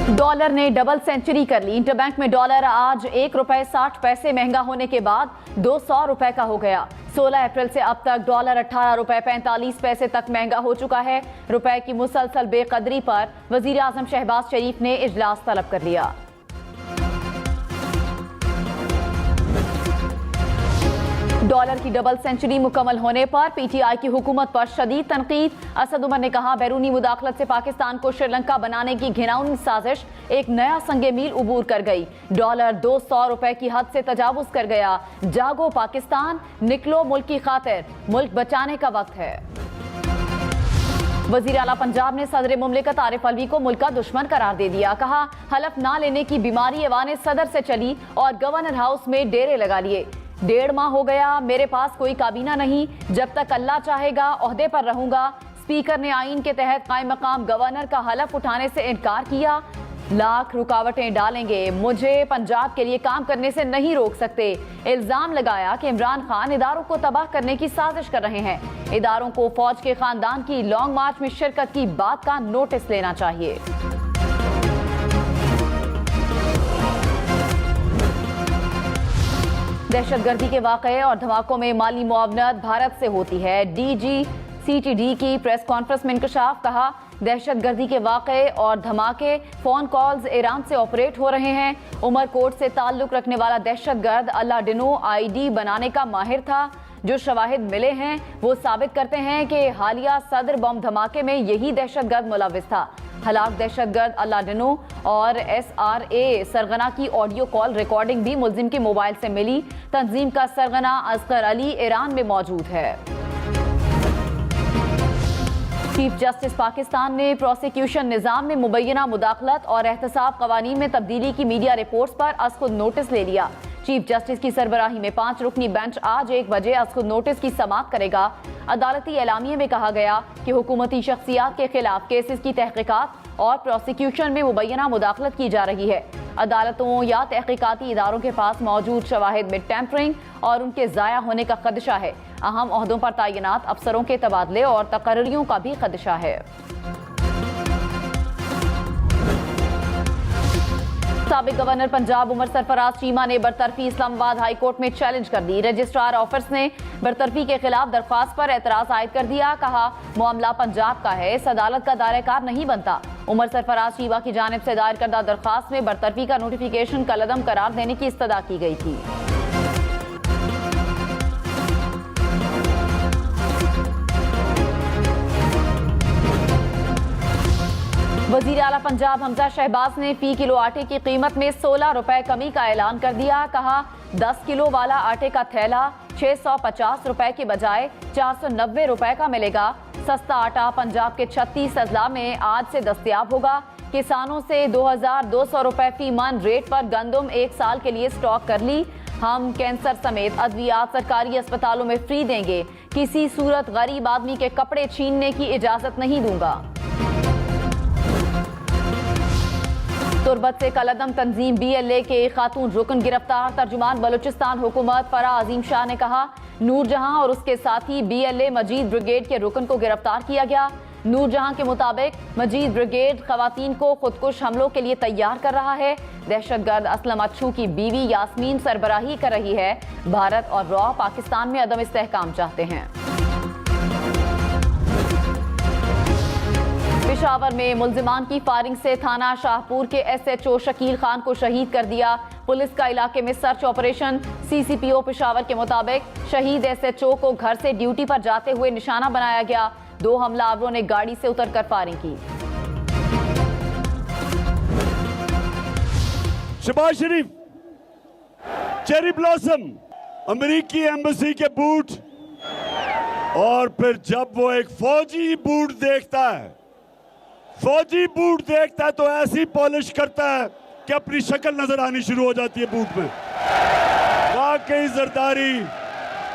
Dollar ने double century कर ली। Interbank में डॉलर आज ₹1.60 महंगा होने के बाद ₹200 का हो गया। 16 अप्रैल से अब तक डॉलर ₹18.45 तक महंगा हो चुका है। रुपए की मुसलसल बेकदरी पर वजीर आजम शहबाज शरीफ ने इजलास तलब कर लिया। डॉलर की डबल सेंचुरी मुकम्मल होने पर पीटीआई की हुकूमत पर शदीद तनकीद। असद उमर ने कहा, बैरूनी मुदाखलत से पाकिस्तान को श्रीलंका बनाने की घिनौनी साजिश एक नया संगे मील उबूर कर गई। डॉलर ₹200 की हद से तजावुज कर गया। जागो पाकिस्तान, निकलो मुल्क की खातिर, मुल्क बचाने का वक्त है। वजीर आला पंजाब ने सदर मुमलिकत आरिफ अलवी को मुल्क का दुश्मन करार दे दिया। कहा, हलफ ना लेने की बीमारी ऐवान सदर से चली और गवर्नर हाउस में डेरे लगा लिए। 1.5 माह हो गया, मेरे पास कोई काबीना नहीं, जब तक अल्लाह चाहेगा ओहदे पर रहूंगा। स्पीकर ने आईन के तहत कायम मकाम गवर्नर का हलफ उठाने से इनकार किया। लाख रुकावटें डालेंगे, मुझे पंजाब के लिए काम करने से नहीं रोक सकते। इल्जाम लगाया कि इमरान खान इदारों को तबाह करने की साजिश कर रहे हैं। इदारों को फौज के खानदान की लॉन्ग मार्च में शिरकत की बात का नोटिस लेना चाहिए। दहशतगर्दी के वाक़े और धमाकों में माली मुआवनत भारत से होती है। DGCTD की प्रेस कॉन्फ्रेंस में इंकशाफ। कहा, दहशतगर्दी के वाक़े और धमाके फ़ोन कॉल्स ईरान से ऑपरेट हो रहे हैं। उमरकोट से ताल्लुक़ रखने वाला दहशतगर्द अलाडिनो ID बनाने का माहिर था। जो शवाहिद मिले हैं वो साबित करते हैं कि हालिया सदर बम धमाके में यही दहशतगर्द मुलविस था। हलाक दहशतगर्द अलाडिनो और SRA सरगना की ऑडियो कॉल रिकॉर्डिंग भी मुल्जिम के मोबाइल से मिली। तंजीम का सरगना असगर अली ईरान में मौजूद है। चीफ जस्टिस पाकिस्तान ने प्रोसिक्यूशन निज़ाम में मुबैना मुदाखलत और एहतसाब कवानीन में तब्दीली की मीडिया रिपोर्ट्स पर अज़ नोटिस ले लिया। चीफ जस्टिस की सरबराही में 5 रुकनी बेंच आज 1 बजे अज़ नोटिस की समाअत करेगा। अदालती एलामिये में कहा गया कि हुकूमती शख्सियात के खिलाफ केसेस की तहकीकात और प्रोसिक्यूशन में मुबैना मुदाखलत की जा रही है। अदालतों या तहकीकाती इदारों के पास मौजूद शवाहिद में टैंपरिंग और उनके ज़ाया होने का खदशा है। अहम ओहदों पर तैनात अफसरों के तबादले और तकर्रियों का भी खदशा है। साबिक गवर्नर पंजाब उमर सरफराज चीमा ने बरतरफी इस्लामाबाद हाई कोर्ट में चैलेंज कर दी। रजिस्ट्रार ऑफिस ने बरतरफी के खिलाफ दरख्वास्त पर एतराज आयद कर दिया। कहा, मामला पंजाब का है, इस अदालत का दायरेकार नहीं बनता। उमर सरफराज चीमा की जानिब से दायर करदा दरख्वास्त में बरतरफी का नोटिफिकेशन कलअदम करार देने की इस्तदा की गई थी। वजीर आला पंजाब हमजा शहबाज ने फी किलो आटे की कीमत में ₹16 कमी का ऐलान कर दिया। कहा, 10 किलो वाला आटे का थैला ₹650 के बजाय ₹490 का मिलेगा। सस्ता आटा पंजाब के 36 अजला में आज से दस्तयाब होगा। किसानों से ₹2200 फी मन रेट पर गंदम 1 साल के लिए स्टॉक कर ली। हम कैंसर समेत अद्वियात सरकारी अस्पतालों में फ्री देंगे। किसी सूरत गरीब आदमी के कपड़े छीनने की इजाजत नहीं दूंगा। तुरबत से कलअदम तंजीम BLA के खातून रुकन गिरफ्तार। तर्जुमान बलूचिस्तान हुकूमत फरा अजीम शाह ने कहा, नूरजहां और उसके साथी BLA मजीद ब्रिगेड के रुकन को गिरफ्तार किया गया। नूरजहां के मुताबिक मजीद ब्रिगेड खवातीन को खुदकुश हमलों के लिए तैयार कर रहा है। दहशतगर्द असलम अच्छू की बीवी यास्मीन सरबराही कर रही है। भारत और रॉ पाकिस्तान में अदम इस्तेहकाम चाहते हैं। पेशावर में मुल्जिमान की फायरिंग से थाना शाहपुर के SHO शकील खान को शहीद कर दिया। पुलिस का इलाके में सर्च ऑपरेशन। CCPO पेशावर के मुताबिक शहीद SHO को घर से ड्यूटी पर जाते हुए निशाना बनाया गया। 2 हमलावरों ने गाड़ी से उतरकर फायरिंग की। शहबाज शरीफ चेरी ब्लॉसम, अमेरिकी एम्बेसी के बूट, और फिर जब वो एक फौजी बूट देखता है तो ऐसी पॉलिश करता है कि अपनी शक्ल नजर आनी शुरू हो जाती है बूट में। वाकई जरदारी,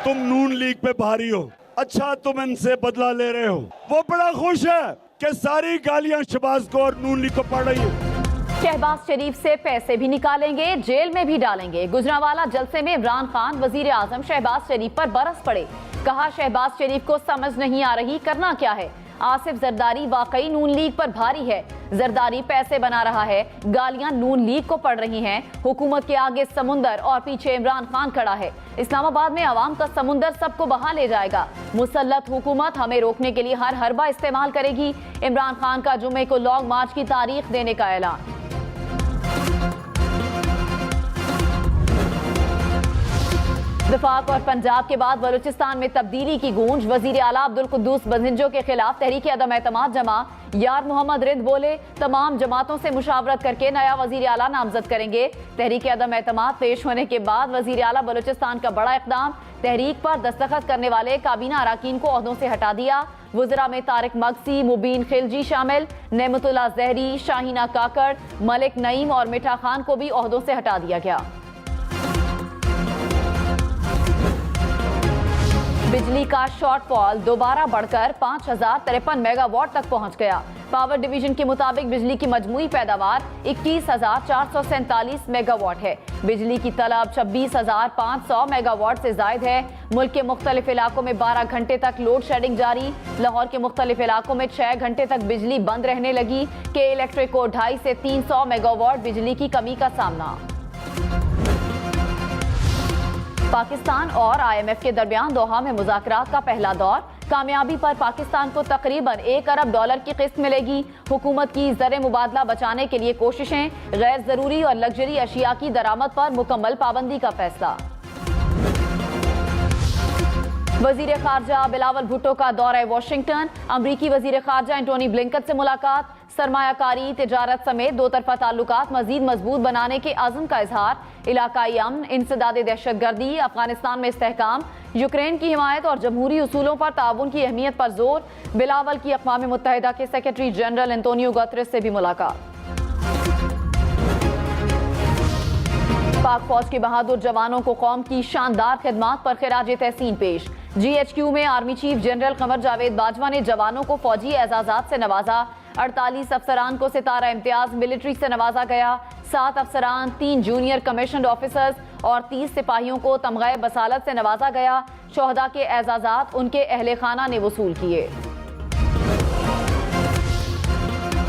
तुम नून लीग पे भारी हो। अच्छा, तुम इनसे बदला ले रहे हो। वो बड़ा खुश है कि सारी गालियां शहबाज को और नून लीग को पड़ रही है। शहबाज शरीफ से पैसे भी निकालेंगे, जेल में भी डालेंगे। गुजरांवाला जलसे में इमरान खान वजीर आजम शहबाज शरीफ पर बरस पड़े। कहा, शहबाज शरीफ को समझ नहीं आ रही करना क्या है। आसिफ जरदारी वाकई नून लीग पर भारी है। जरदारी पैसे बना रहा है, गालियां नून लीग को पड़ रही हैं। हुकूमत के आगे समुंदर और पीछे इमरान खान खड़ा है। इस्लामाबाद में आवाम का समुंदर सबको बहा ले जाएगा। मुसल्लत हुकूमत हमें रोकने के लिए हर हरबा इस्तेमाल करेगी। इमरान खान का जुमे को लॉन्ग मार्च की तारीख देने का ऐलान। वफाक और पंजाब के बाद बलूचिस्तान में तब्दीली की गूंज। वजीर आला अब्दुल कुद्दूस बंजिंजो के खिलाफ तहरीक अदम एतमाद जमा। यार मोहम्मद रिद बोले, तमाम जमातों से मुशावरत करके नया वजीर आला नामजद करेंगे। तहरीक अदम एतमाद पेश होने के बाद वजीर आला बलूचिस्तान का बड़ा इकदाम। तहरीक पर दस्तखत करने वाले काबीना अराकीन को ओहदों से हटा दिया। वज़रा में तारिक मगसी, मुबीन खिलजी शामिल। नेमतुल्लाह जहरी, शाहीना काकड़, मलिक नईम और मिठा खान को भी ओहदों से हटा दिया गया। बिजली का शॉर्टफॉल दोबारा बढ़कर 5053 मेगावाट तक पहुंच गया। पावर डिवीजन के मुताबिक बिजली की मजमूई पैदावार 21,447 मेगावाट है। बिजली की तलब 26,500 मेगावाट से जायद है। मुल्क के मुख्तलिफ इलाकों में 12 घंटे तक लोड शेडिंग जारी। लाहौर के मुख्तलिफ इलाकों में 6 घंटे तक बिजली बंद रहने लगी। के इलेक्ट्रिक को 250 से 300 मेगावाट बिजली की कमी का सामना। पाकिस्तान और IMF के दरमियान दोहा में मुज़ाकरात का पहला दौर। कामयाबी पर पाकिस्तान को तकरीबन $1 अरब की किस्त मिलेगी। हुकूमत की ज़र मुबादला बचाने के लिए कोशिशें। गैर ज़रूरी और लग्जरी अशिया की दरामद पर मुकम्मल पाबंदी का फैसला। वजीर खारजा बिलावल भुट्टो का दौरा वाशिंगटन। अमरीकी वजीर खारजा एंटोनी ब्लिंकन से मुलाकात। सरमायाकारी, तिजारत समेत दो तरफा ताल्लुकात मजीद मजबूत बनाने के आज़म का इजहार। इलाकाई अमन, इंसदाद दहशतगर्दी, अफगानिस्तान में इस्तेहकाम, यूक्रेन की हिमायत और जमहूरी उसूलों पर ताउन की अहमियत पर जोर। बिलावल की अक़वाम मुत्तहिदा के सेक्रेटरी जनरल एंटोनियो गुतरेस से भी मुलाकात। पाक फौज के बहादुर जवानों को कौम की शानदार खिदमात पर खिराज तहसीन पेश। GHQ में army chief general Qamar Javed Bajwa ने जवानों को फौजी एजाजात से नवाजा। 48 अफसरान को सितारा इम्तियाज मिलिट्री से नवाजा गया। 7 अफसरान, 3 जूनियर कमीशन्ड ऑफिसर्स और 30 सिपाहियों को तमग़े बसालत से नवाजा गया। शोहदा के एजाजात उनके अहले खाना ने वसूल किए।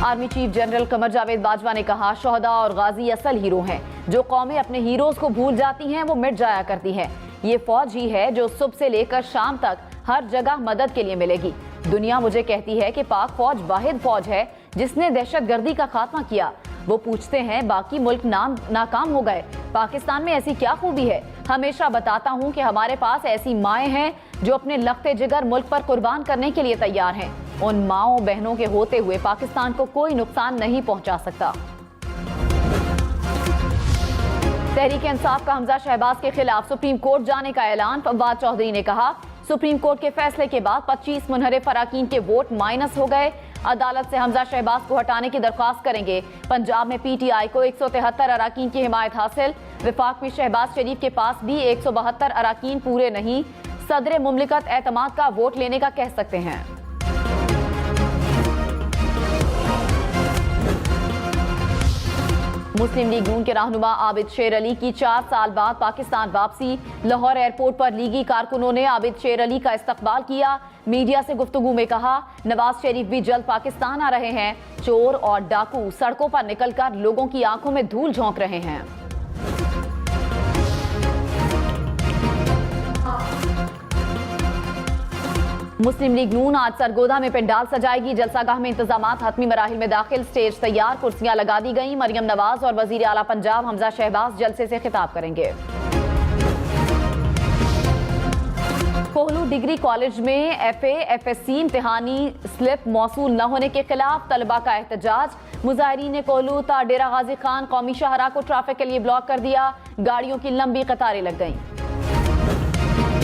Army chief general Qamar Javed Bajwa ने कहा, शोहदा और गाजी असल हीरो हैं। जो कौमें अपने हीरोज को भूल जाती हैं वो मिट जाया करती हैं। ये फौज ही है जो सुबह से लेकर शाम तक हर जगह मदद के लिए मिलेगी। दुनिया मुझे कहती है कि पाक फौज वाहिद फौज है जिसने दहशतगर्दी का खात्मा किया। वो पूछते हैं बाकी मुल्क नाकाम हो गए, पाकिस्तान में ऐसी क्या खूबी है? हमेशा बताता हूँ कि हमारे पास ऐसी माएँ हैं जो अपने लख्ते जिगर मुल्क पर कुर्बान करने के लिए तैयार हैं। उन माओ बहनों के होते हुए पाकिस्तान को कोई नुकसान नहीं पहुँचा सकता। तहरीक इंसाफ का हमजा शहबाज के खिलाफ सुप्रीम कोर्ट जाने का ऐलान। फवाद चौधरी ने कहा, सुप्रीम कोर्ट के फैसले के बाद 25 मुनहरिफ अराकीन के वोट माइनस हो गए। अदालत से हमजा शहबाज को हटाने की दरख्वास्त करेंगे। पंजाब में PTI को 173 अराकीन की हिमायत हासिल। विफाक में शहबाज शरीफ के पास भी 172 अराकीन पूरे नहीं। सदर मुमलिकत एतमाद का वोट लेने का कह सकते हैं। मुस्लिम लीग नून के रहनुमा आबिद शेर अली की 4 साल बाद पाकिस्तान वापसी। लाहौर एयरपोर्ट पर लीगी कारकुनों ने आबिद शेर अली का इस्तकबाल किया। मीडिया से गुफ्तगू में कहा, नवाज शरीफ भी जल्द पाकिस्तान आ रहे हैं। चोर और डाकू सड़कों पर निकलकर लोगों की आंखों में धूल झोंक रहे हैं। मुस्लिम लीग नून आज सरगोदा में पंडाल सजाएगी। जलसागाह में इंतजामात हतमी मराहिल में दाखिल। स्टेज तैयार, कुर्सियां लगा दी गई। मरियम नवाज और वजीर आला पंजाब हमजा शहबाज जलसे से खिताब करेंगे। कोहलू डिग्री कॉलेज में FA FSC इम्तिहानी स्लिप मौसूल न होने के खिलाफ तलबा का एहतजाज। मुजाहिरीन ने कोहलू ता डेरा गाजी खान कौमी शाहरा को ट्रैफिक के लिए ब्लॉक कर दिया। गाड़ियों की लंबी कतारें लग गईं।